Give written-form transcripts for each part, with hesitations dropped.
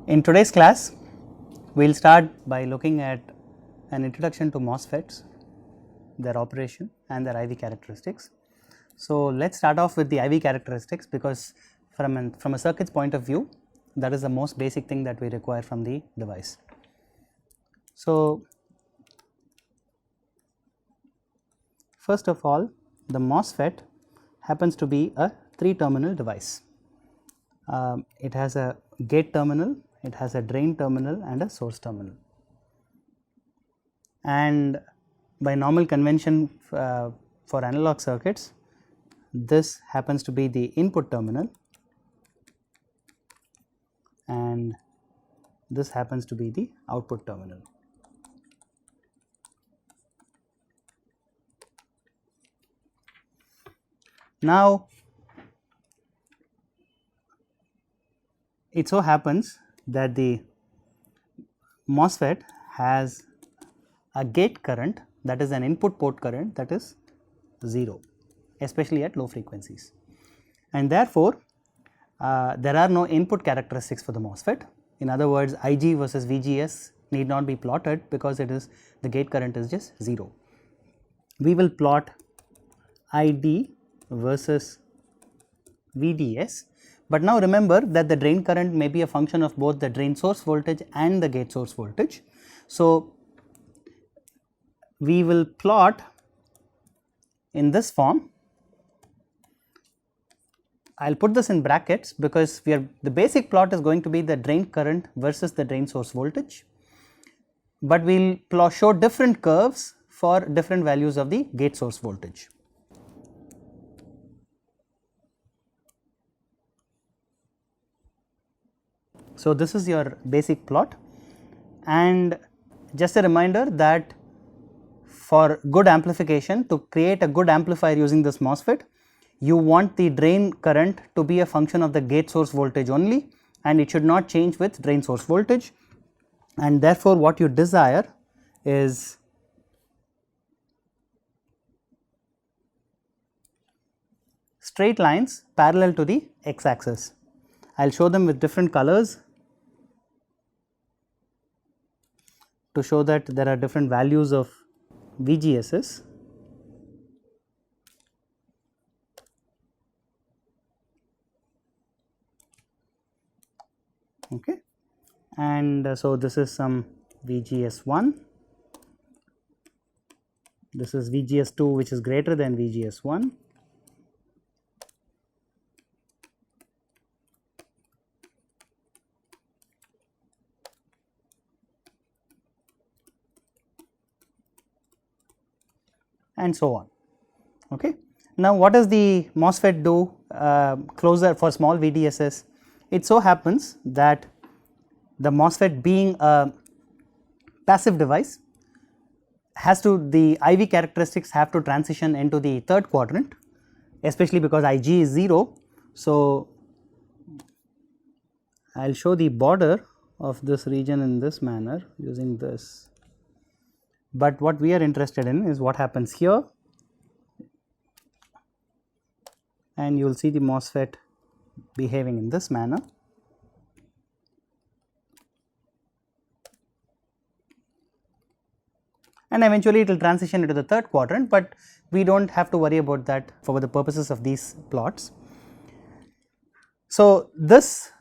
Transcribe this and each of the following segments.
In today's class, we will start by looking at an introduction to MOSFETs, their operation and their IV characteristics. So, let us start off with the IV characteristics, because from a circuit's point of view, that is the most basic thing that we require from the device. So, first of all, the MOSFET happens to be a 3-terminal device. It has a gate terminal, it has a drain terminal and a source terminal. And by normal convention for analog circuits, this happens to be the input terminal and this happens to be the output terminal. Now, it so happens that the MOSFET has a gate current, that is an input port current, that is 0, especially at low frequencies, and therefore, there are no input characteristics for the MOSFET. In other words, Ig versus VGS need not be plotted, because it is the gate current is just 0. We will plot ID versus VDS, but now remember that the drain current may be a function of both the drain source voltage and the gate source voltage. So, we will plot in this form. I will put this in brackets, because the basic plot is going to be the drain current versus the drain source voltage, but we will show different curves for different values of the gate source voltage. So, this is your basic plot, and just a reminder that for good amplification, to create a good amplifier using this MOSFET, you want the drain current to be a function of the gate source voltage only, and it should not change with drain source voltage, and therefore, what you desire is straight lines parallel to the x axis. I will show them with different colors to show that there are different values of VGSs. Okay. And so, this is some VGS1, this is VGS2 which is greater than VGS1, and so on. Okay. Now, what does the MOSFET do closer for small VDSs? It so happens that the MOSFET, being a passive device, the IV characteristics have to transition into the third quadrant, especially because Ig is 0. So, I will show the border of this region in this manner using this, but what we are interested in is what happens here, and you will see the MOSFET behaving in this manner. And eventually it will transition into the third quadrant, but we do not have to worry about that for the purposes of these plots. So, this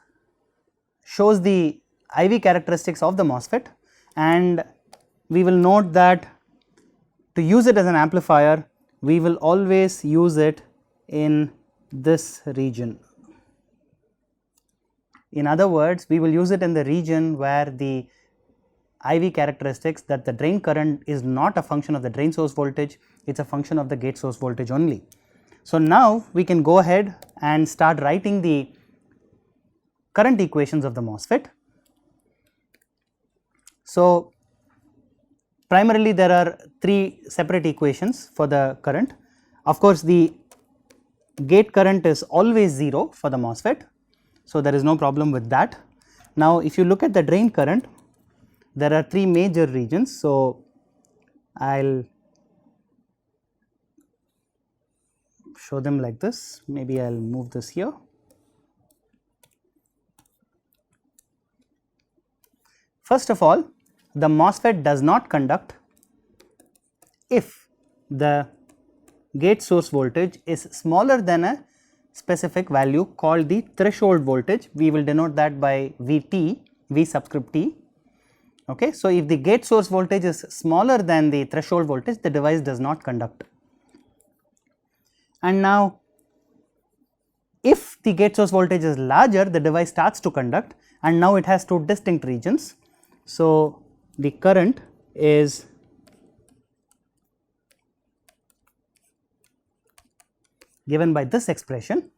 shows the IV characteristics of the MOSFET, and we will note that to use it as an amplifier, we will always use it in this region. In other words, we will use it in the region where the IV characteristics, that the drain current is not a function of the drain source voltage, it is a function of the gate source voltage only. So, now we can go ahead and start writing the current equations of the MOSFET. So, primarily there are 3 separate equations for the current. Of course, the gate current is always 0 for the MOSFET. So, there is no problem with that. Now, if you look at the drain current, there are 3 major regions. So, I will show them like this, maybe I will move this here. First of all, the MOSFET does not conduct if the gate source voltage is smaller than a specific value called the threshold voltage. We will denote that by Vt, V subscript T. Okay. So, if the gate source voltage is smaller than the threshold voltage, the device does not conduct. And now, if the gate source voltage is larger, the device starts to conduct, and now it has two distinct regions. So, the current is given by this expression.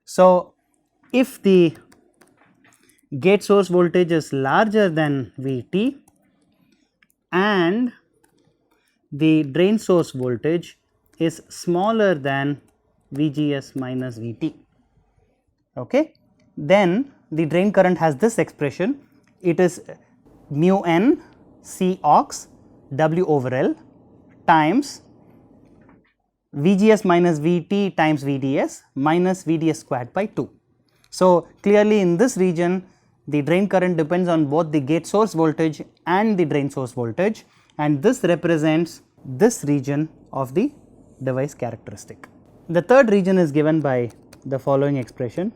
So, if the gate source voltage is larger than Vt and the drain source voltage is smaller than Vgs minus Vt, okay, then the drain current has this expression. It is mu n C aux W over L times Vgs minus Vt times Vds minus Vds squared by 2. So, clearly in this region the drain current depends on both the gate source voltage and the drain source voltage, and this represents this region of the device characteristic. The third region is given by the following expression.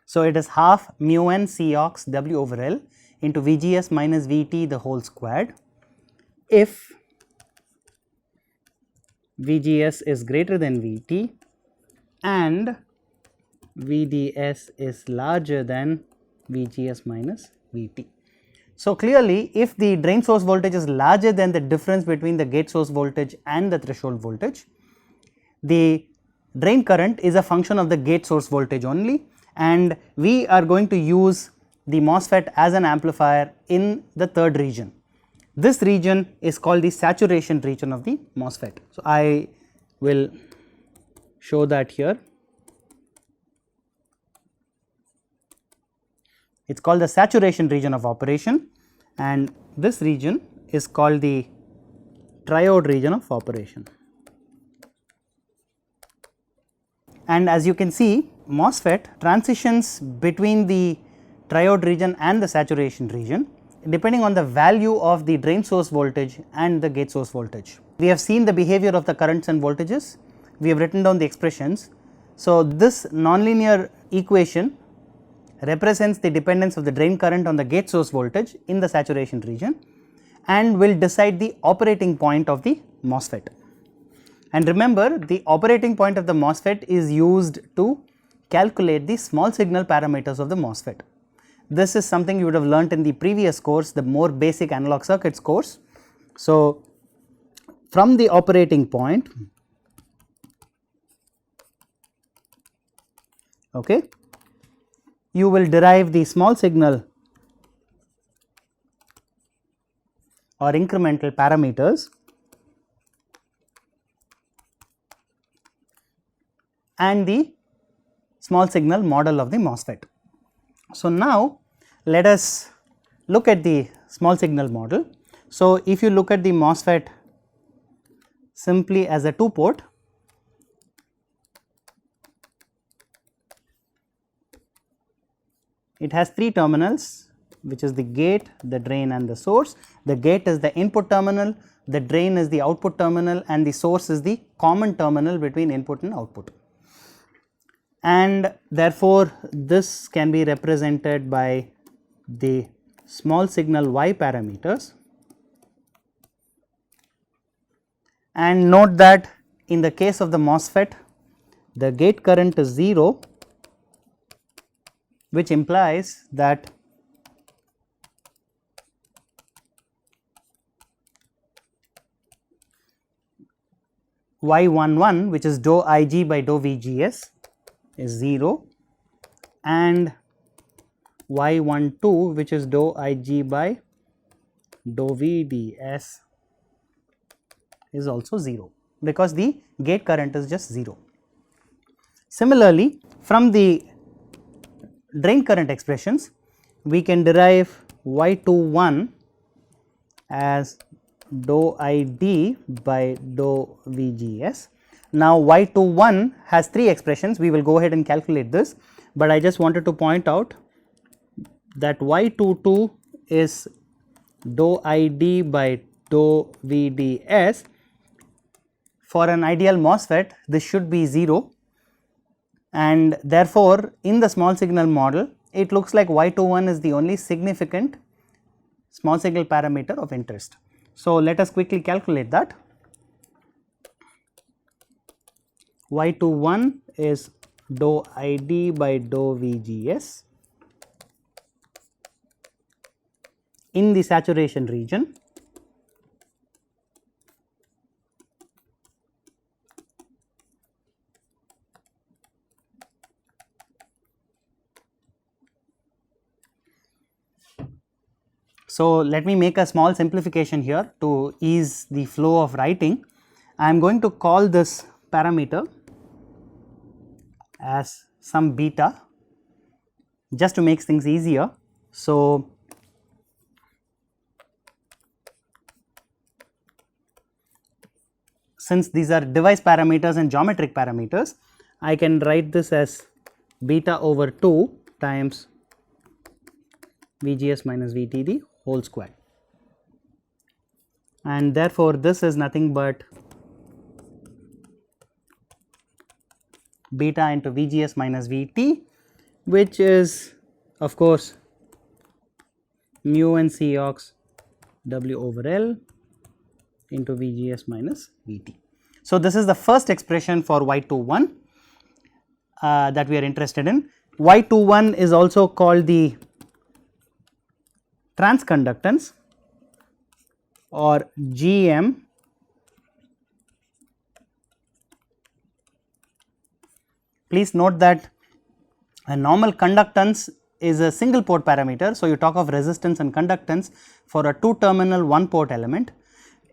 So, it is half mu n C aux W over L into Vgs minus Vt the whole squared if Vgs is greater than Vt and Vds is larger than Vgs minus Vt. So, clearly if the drain source voltage is larger than the difference between the gate source voltage and the threshold voltage, the drain current is a function of the gate source voltage only, and we are going to use the MOSFET as an amplifier in the third region. This region is called the saturation region of the MOSFET. So, I will show that here. It is called the saturation region of operation, and this region is called the triode region of operation. And as you can see, MOSFET transitions between the triode region and the saturation region depending on the value of the drain source voltage and the gate source voltage. We have seen the behavior of the currents and voltages, we have written down the expressions. So, this nonlinear equation represents the dependence of the drain current on the gate source voltage in the saturation region and will decide the operating point of the MOSFET. And remember, the operating point of the MOSFET is used to calculate the small signal parameters of the MOSFET. This is something you would have learnt in the previous course, the more basic analog circuits course. So, from the operating point, okay, you will derive the small signal or incremental parameters and the small signal model of the MOSFET. So, now let us look at the small signal model. So, if you look at the MOSFET simply as a 2 port, it has 3 terminals, which is the gate, the drain and the source. The gate is the input terminal, the drain is the output terminal, and the source is the common terminal between input and output. And therefore, this can be represented by the small signal Y parameters. And note that in the case of the MOSFET, the gate current is 0, which implies that Y11, which is dou Ig by dou Vgs, is 0, and Y12, which is dou Ig by dou Vds, is also 0, because the gate current is just 0. Similarly, from the drain current expressions, we can derive Y21 as dou ID by dou VGS. Now, Y21 has 3 expressions, we will go ahead and calculate this, but I just wanted to point out that Y22 is dou ID by dou VDS. For an ideal MOSFET, this should be 0, and therefore, in the small signal model, it looks like Y21 is the only significant small signal parameter of interest. So, let us quickly calculate that. Y21 is dou ID by dou VGS in the saturation region. So, let me make a small simplification here to ease the flow of writing. I am going to call this parameter as some beta just to make things easier. So, since these are device parameters and geometric parameters, I can write this as beta over 2 times VGS minus VT the whole square, and therefore, this is nothing but beta into VGS minus VT, which is of course mu n C ox W over L into VGS minus VT. So, this is the first expression for Y21 that we are interested in. Y21 is also called the transconductance or GM Please note that a normal conductance is a single port parameter. So, you talk of resistance and conductance for a 2 terminal 1 port element.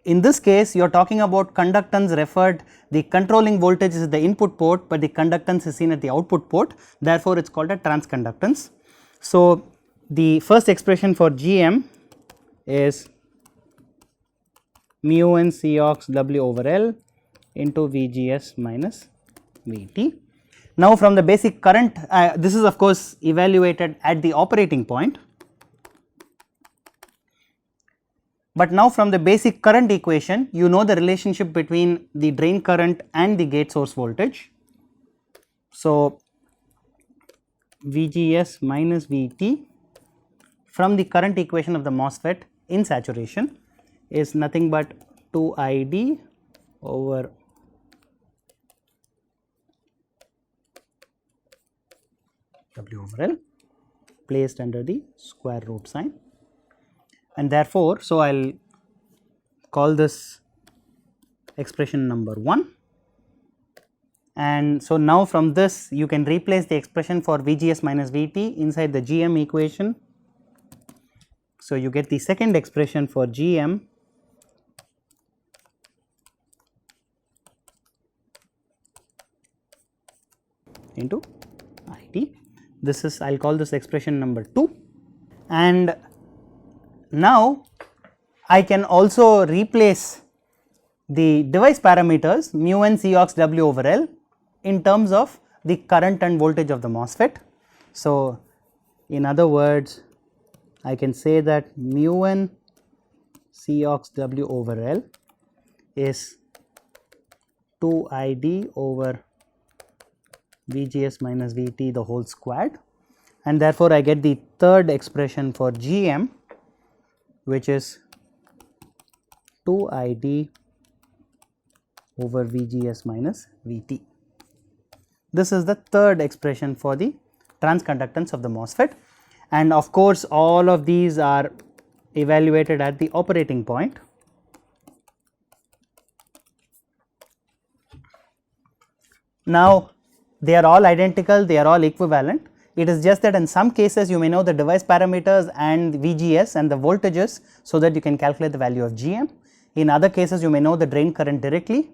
In this case, you are talking about conductance referred, the controlling voltage is the input port, but the conductance is seen at the output port, therefore, it is called a transconductance. So, the first expression for GM is mu n C ox W over L into VGS minus VT. Now, from the basic current, this is of course evaluated at the operating point, but now from the basic current equation, you know the relationship between the drain current and the gate source voltage. So, VGS minus VT from the current equation of the MOSFET in saturation is nothing but 2 ID over W over L placed under the square root sign, and therefore, so I will call this expression number 1, and so now from this you can replace the expression for VGS minus VT inside the GM equation. So, you get the second expression for GM into IT. This is, I will call this expression number 2, and now I can also replace the device parameters mu n C ox W over L in terms of the current and voltage of the MOSFET. So, in other words, I can say that mu n C ox W over L is 2 ID over VGS minus VT the whole squared, and therefore, I get the third expression for GM, which is 2 ID over VGS minus VT. This is the third expression for the transconductance of the MOSFET, and of course, all of these are evaluated at the operating point. Now, they are all identical, they are all equivalent. It is just that in some cases you may know the device parameters and VGS and the voltages, so that you can calculate the value of GM. In other cases you may know the drain current directly,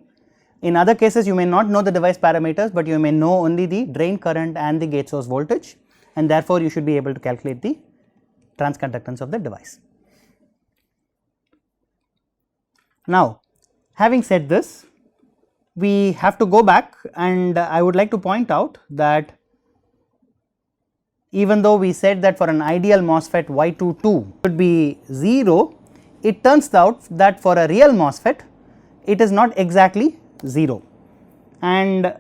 In other cases you may not know the device parameters, but you may know only the drain current and the gate source voltage, and therefore you should be able to calculate the transconductance of the device. Now, having said this, we have to go back, and I would like to point out that even though we said that for an ideal MOSFET Y22 should be 0, it turns out that for a real MOSFET it is not exactly 0, and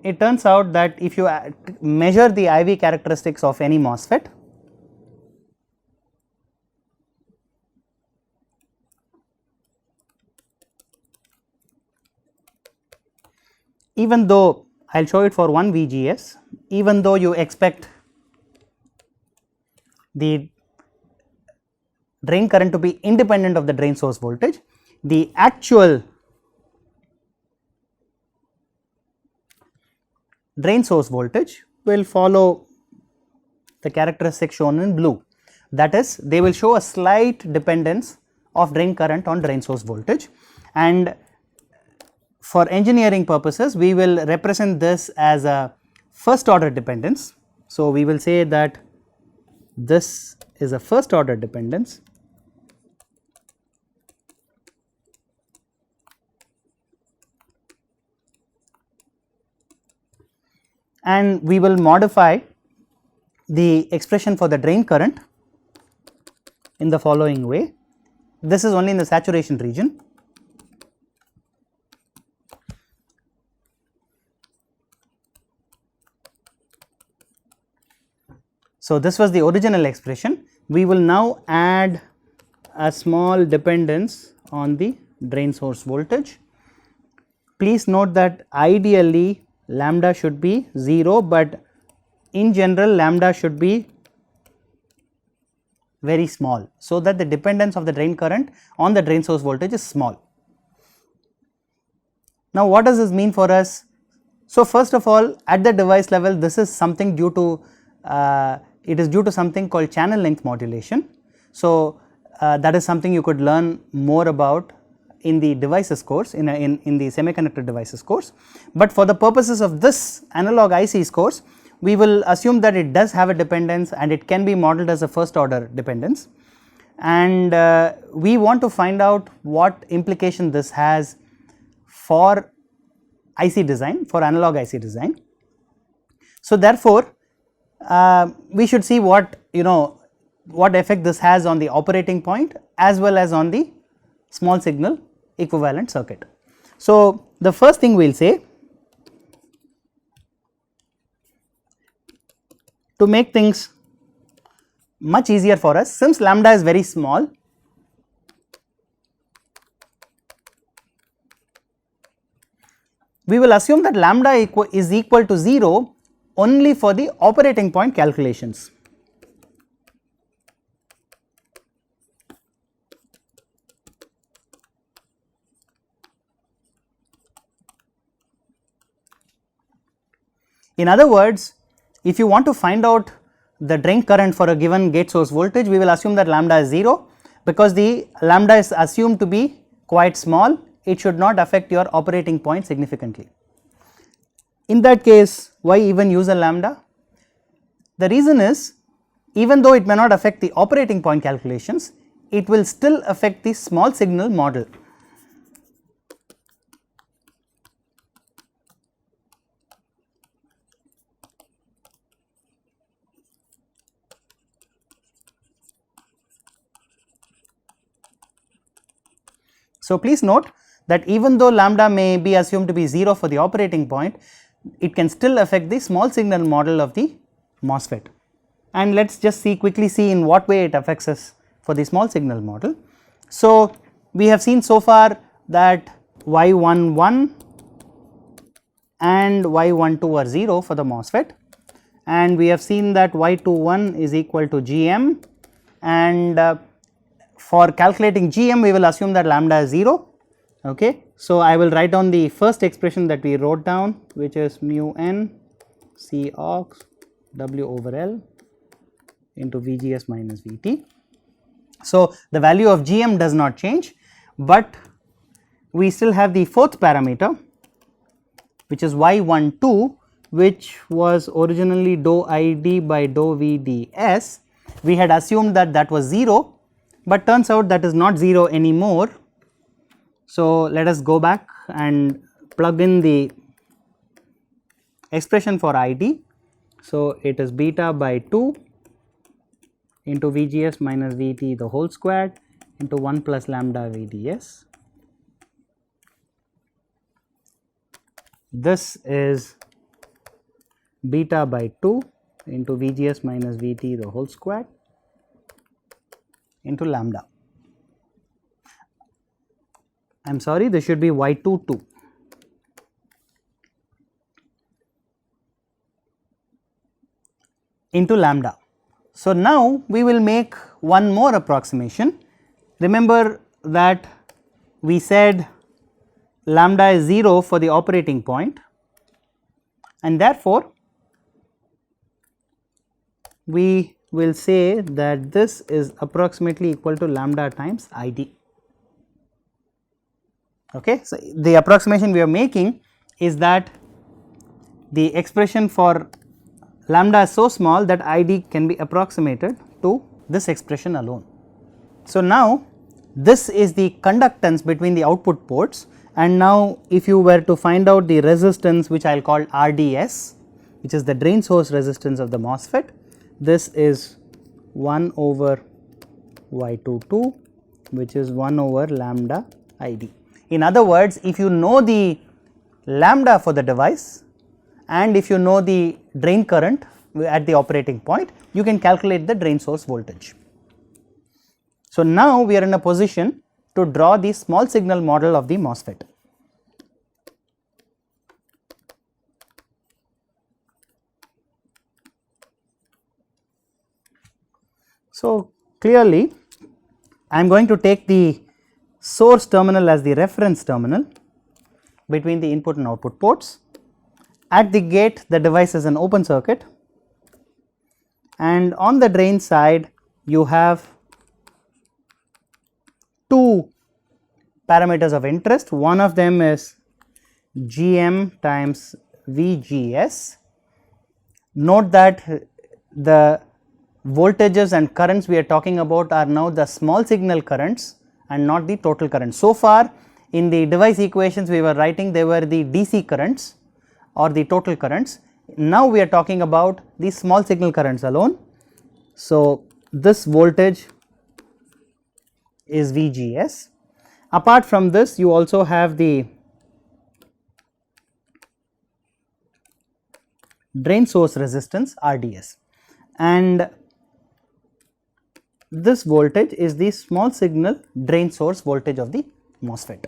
it turns out that if you measure the IV characteristics of any MOSFET, even though I will show it for 1 VGS, even though you expect the drain current to be independent of the drain source voltage, the actual drain source voltage will follow the characteristics shown in blue. That is, they will show a slight dependence of drain current on drain source voltage, and for engineering purposes we will represent this as a first order dependence. So, we will say that this is a first order dependence, and we will modify the expression for the drain current in the following way. This is only in the saturation region. So, this was the original expression. We will now add a small dependence on the drain source voltage. Please note that ideally lambda should be 0, but in general lambda should be very small, so that the dependence of the drain current on the drain source voltage is small. Now, what does this mean for us? So, first of all, at the device level, this is something due to it is due to something called channel length modulation. So, that is something you could learn more about in the devices course, in the semiconductor devices course, but for the purposes of this analog ICs course, we will assume that it does have a dependence and it can be modeled as a first order dependence, and we want to find out what implication this has for IC design, for analog IC design. So, therefore, we should see what effect this has on the operating point as well as on the small signal equivalent circuit. So, the first thing we will say, to make things much easier for us, since lambda is very small, we will assume that lambda is equal to 0 only for the operating point calculations. In other words, if you want to find out the drain current for a given gate source voltage, we will assume that lambda is 0, because the lambda is assumed to be quite small, it should not affect your operating point significantly. In that case, why even use a lambda? The reason is, even though it may not affect the operating point calculations, it will still affect the small signal model. So, please note that even though lambda may be assumed to be 0 for the operating point, it can still affect the small signal model of the MOSFET, and let us just quickly see in what way it affects us for the small signal model. So, we have seen so far that Y11 and Y12 are 0 for the MOSFET, and we have seen that Y21 is equal to Gm, and for calculating Gm we will assume that lambda is 0. Okay. So, I will write down the first expression that we wrote down, which is mu n C aux W over L into Vgs minus Vt. So, the value of Gm does not change, but we still have the fourth parameter, which is y12, which was originally dou id by dou vds. We had assumed that that was 0, but turns out that is not 0 anymore. So, let us go back and plug in the expression for id. So, it is beta by 2 into Vgs minus Vt the whole squared into 1 plus lambda Vds. This is beta by 2 into Vgs minus Vt the whole squared into lambda. I am sorry, this should be y22 into lambda. So, now we will make one more approximation. Remember that we said lambda is 0 for the operating point, and therefore, we will say that this is approximately equal to lambda times id. Okay. So, the approximation we are making is that the expression for lambda is so small that id can be approximated to this expression alone. So, now this is the conductance between the output ports, and now if you were to find out the resistance, which I will call RDS, which is the drain source resistance of the MOSFET, this is 1 over y22, which is 1 over lambda id. In other words, if you know the lambda for the device and if you know the drain current at the operating point, you can calculate the drain source voltage. So, now we are in a position to draw the small signal model of the MOSFET. So, clearly I am going to take the source terminal as the reference terminal between the input and output ports. At the gate, the device is an open circuit, and on the drain side you have two parameters of interest. One of them is Gm times Vgs. Note that the voltages and currents we are talking about are now the small signal currents and not the total current. So far in the device equations we were writing, they were the DC currents or the total currents. Now we are talking about the small signal currents alone. So, this voltage is Vgs. Apart from this, you also have the drain source resistance RDS, and this voltage is the small signal drain source voltage of the MOSFET.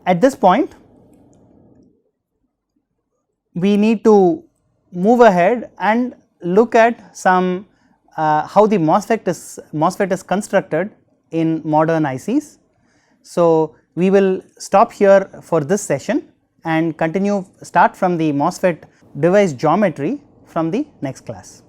At this point, we need to move ahead and look at some how the MOSFET is constructed in modern ICs. So, we will stop here for this session and start from the MOSFET device geometry from the next class.